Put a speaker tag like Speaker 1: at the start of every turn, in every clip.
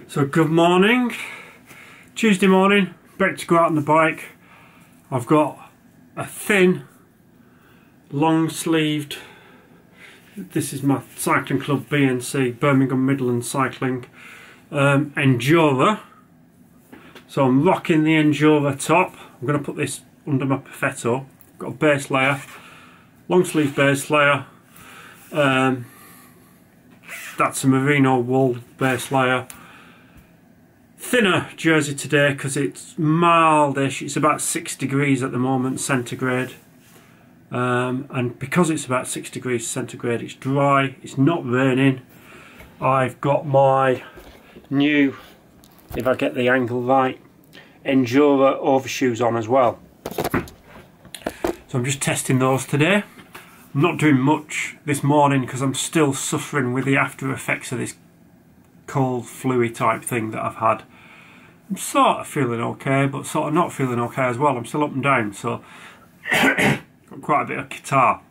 Speaker 1: So good morning, Tuesday morning, back to go out on the bike. I've got a thin, long sleeved, this is my cycling club BNC, Birmingham Midland Cycling, Endura. So I'm rocking the Endura top. I'm going to put this under my Perfetto. Got a base layer, long sleeve base layer. That's a merino wool base layer. Thinner jersey today because it's mildish. It's about 6 degrees at the moment centigrade, and because it's about 6 degrees centigrade, it's dry, it's not raining. I've got my new, if I get the angle right, Endura overshoes on as well. So I'm just testing those today. I'm not doing much this morning because I'm still suffering with the after effects of this cold flu type thing that I've had. I'm sort of feeling okay, but sort of not feeling okay as well. I'm still up and down, so got quite a bit of catarrh,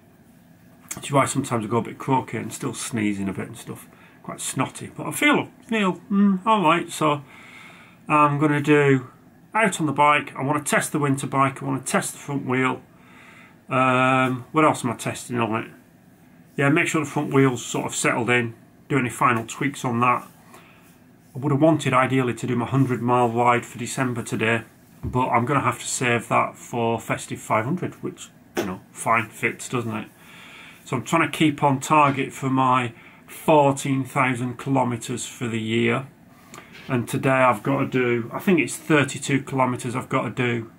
Speaker 1: which is why sometimes I go a bit croaky and still sneezing a bit and stuff, quite snotty, but I feel alright. So I'm going to do out on the bike. I want to test the winter bike, I want to test the front wheel. What else am I testing on it? Yeah, make sure the front wheel's sort of settled in, do any final tweaks on that. I would have wanted ideally to do my 100-mile ride for December today, but I'm going to have to save that for Festive 500, which, you know, fine, fits, doesn't it? So I'm trying to keep on target for my 14,000 kilometres for the year, and today I've got to do, I think it's 32 kilometres I've got to do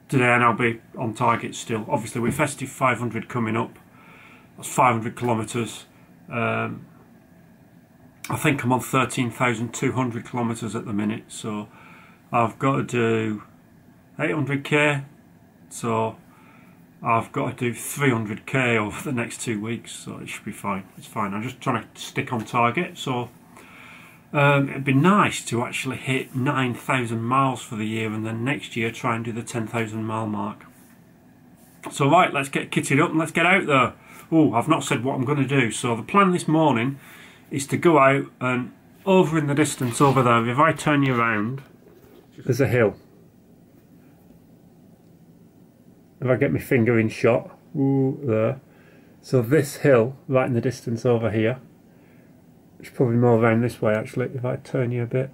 Speaker 1: today, and I'll be on target still. Obviously with Festive 500 coming up, that's 500 kilometres. I think I'm on 13,200 kilometres at the minute, so I've got to do 800k, so I've got to do 300k over the next 2 weeks, so it should be fine. It's fine. I'm just trying to stick on target, so it'd be nice to actually hit 9,000 miles for the year, and then next year try and do the 10,000 mile mark. So right, let's get kitted up and let's get out there. Oh, I've not said what I'm going to do. So the plan this morning is to go out, and over in the distance over there, if I turn you around, there's a hill. If I get my finger in shot, ooh, there. So this hill, right in the distance over here, it's probably more around this way actually, if I turn you a bit.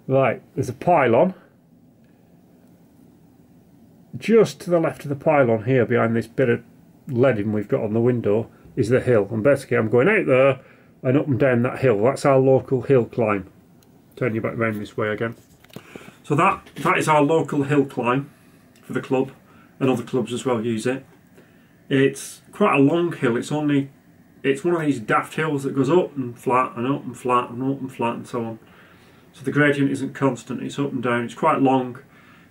Speaker 1: Right, there's a pylon. Just to the left of the pylon here, behind this bit of leading we've got on the window, is the hill. And basically I'm going out there and up and down that hill. That's our local hill climb. Turn you back round this way again. So that is our local hill climb for the club, and other clubs as well use it. It's quite a long hill. It's one of these daft hills that goes up and flat and up and flat and up and flat and so on. So the gradient isn't constant, it's up and down. It's quite long.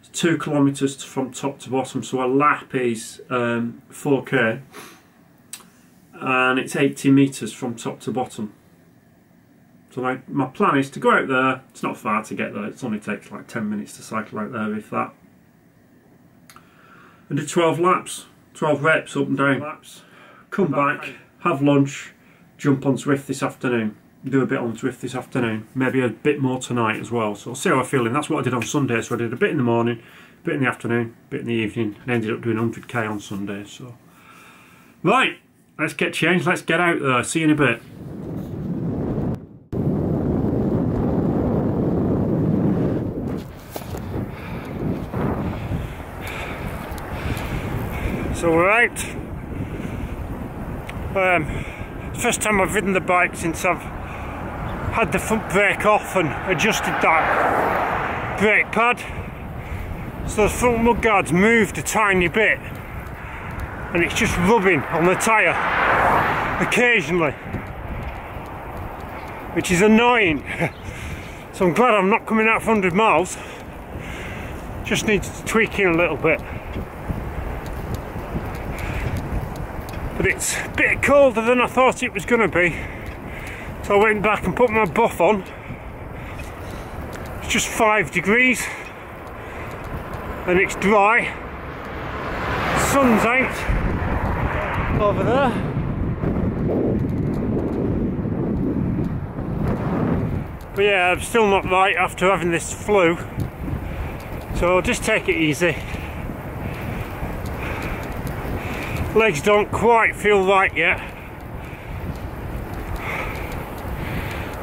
Speaker 1: It's 2 kilometres from top to bottom, so a lap is 4k. And it's 80 metres from top to bottom. So my plan is to go out there. It's not far to get there, it only takes like 10 minutes to cycle out there, if that. And do 12 laps, 12 reps up and down laps. Come back, have lunch, jump on Zwift this afternoon. Do a bit on Zwift this afternoon, maybe a bit more tonight as well. So I'll see how I'm feeling. That's what I did on Sunday. So I did a bit in the morning, a bit in the afternoon, a bit in the evening, and ended up doing 100k on Sunday. So right, let's get changed, let's get out there. See you in a bit. So we're out. First time I've ridden the bike since I've had the front brake off and adjusted that brake pad. So the front mudguard's moved a tiny bit, and it's just rubbing on the tyre occasionally, which is annoying. So I'm glad I'm not coming out for 100 miles. Just needs tweaking a little bit. But it's a bit colder than I thought it was going to be. So I went back and put my buff on. It's just 5 degrees and it's dry. Sun's out over there. But yeah, I'm still not right after having this flu, so just take it easy. Legs don't quite feel right yet,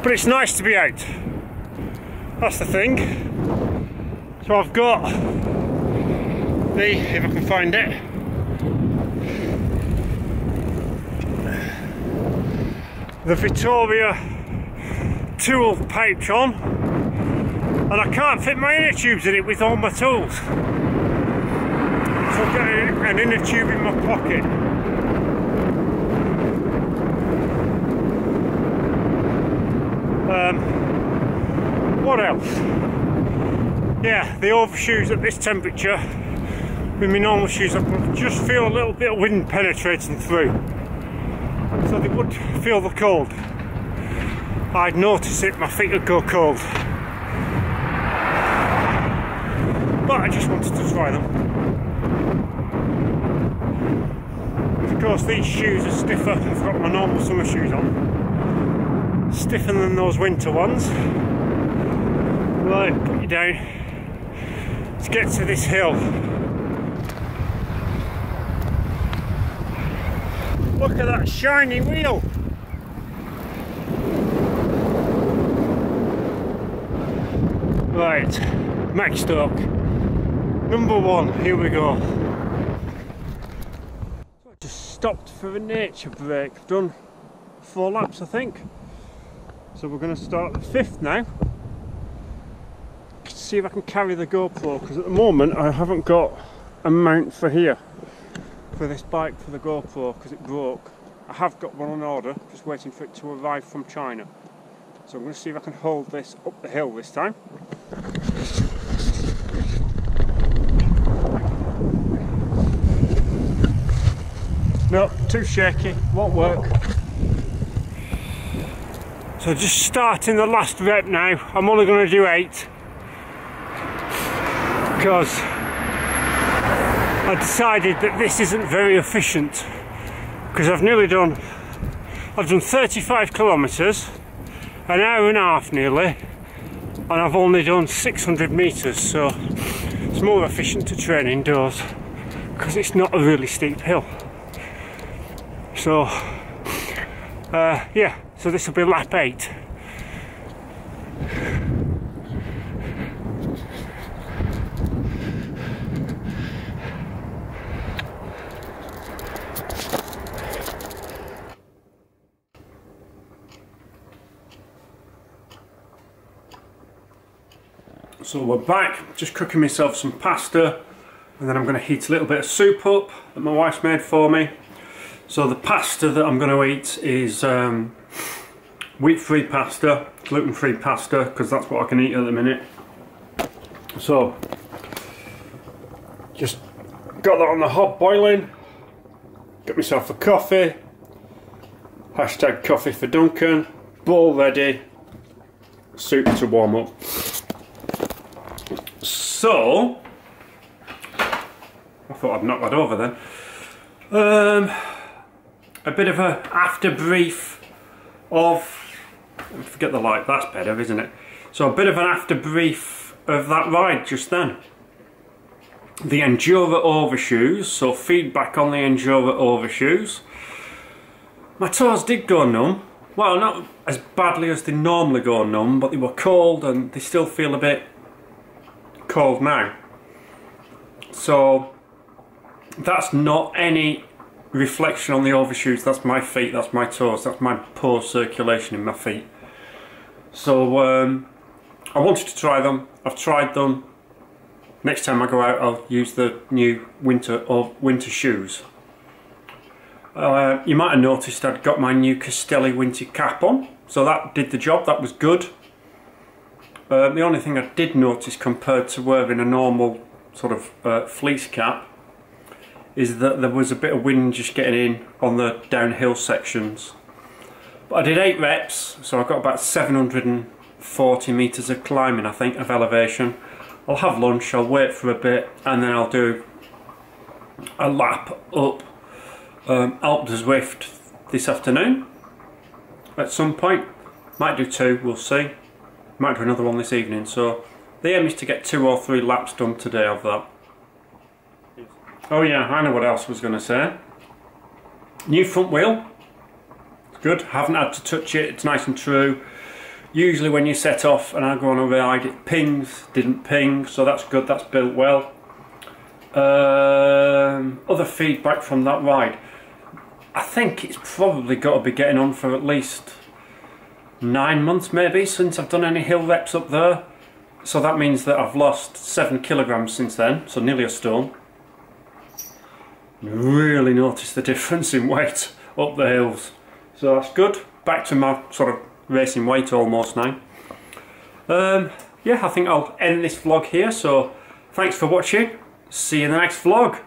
Speaker 1: but it's nice to be out. That's the thing. So I've got the, if I can find it, the Victoria tool pouch on, and I can't fit my inner tubes in it with all my tools. So I've got an inner tube in my pocket. What else? Yeah, the overshoes at this temperature, with my normal shoes, I can just feel a little bit of wind penetrating through. So they would feel the cold. I'd notice it, my feet would go cold. But I just wanted to try them. Of course, these shoes are stiffer. I've got my normal summer shoes on. Stiffer than those winter ones. Right, put you down. Let's get to this hill. Look at that shiny wheel. Right, max torque. Number 1, here we go. So I just stopped for a nature break. I've done 4 laps, I think. So we're going to start the 5th now. See if I can carry the GoPro, because at the moment I haven't got a mount for here. For this bike, for the GoPro, because it broke. I have got one on order, just waiting for it to arrive from China. So I'm going to see if I can hold this up the hill this time. No, too shaky, won't work. So just starting the last rep now. I'm only going to do 8. Because I decided that this isn't very efficient, because I've done 35 kilometres, an hour and a half nearly, and I've only done 600 metres, so it's more efficient to train indoors because it's not a really steep hill. So yeah, so this will be lap 8. So we're back, just cooking myself some pasta, and then I'm going to heat a little bit of soup up that my wife's made for me. So the pasta that I'm going to eat is wheat-free pasta, gluten-free pasta, because that's what I can eat at the minute. So just got that on the hob boiling, got myself a coffee, hashtag coffee for Duncan, bowl ready, soup to warm up. So, I thought I'd knock that over then. A bit of a after brief of, forget the light, that's better, isn't it? So a bit of an after brief of that ride just then. The Endura overshoes, so feedback on the Endura overshoes. My toes did go numb. Well, not as badly as they normally go numb, but they were cold and they still feel a bit cold now. So that's not any reflection on the overshoes, that's my feet, that's my toes, that's my poor circulation in my feet. So I wanted to try them, I've tried them. Next time I go out I'll use the new winter shoes. You might have noticed I'd got my new Castelli winter cap on, so that did the job, that was good. The only thing I did notice compared to wearing a normal sort of fleece cap is that there was a bit of wind just getting in on the downhill sections. But I did 8 reps, so I got about 740 metres of climbing, I think, of elevation. I'll have lunch, I'll wait for a bit, and then I'll do a lap up Alpe de Zwift this afternoon at some point. Might do 2, we'll see. Might do another one this evening. So the aim is to get 2 or 3 laps done today of that. Oh yeah, I know what else I was going to say. New front wheel. It's good. Haven't had to touch it. It's nice and true. Usually when you set off and I go on a ride it pings. Didn't ping, so that's good. That's built well. Other feedback from that ride. I think it's probably got to be getting on for at least 9 months maybe since I've done any hill reps up there. So that means that I've lost 7 kilograms since then, so nearly a stone. Really noticed the difference in weight up the hills. So that's good. Back to my sort of racing weight almost now. Yeah, I think I'll end this vlog here, so thanks for watching. See you in the next vlog.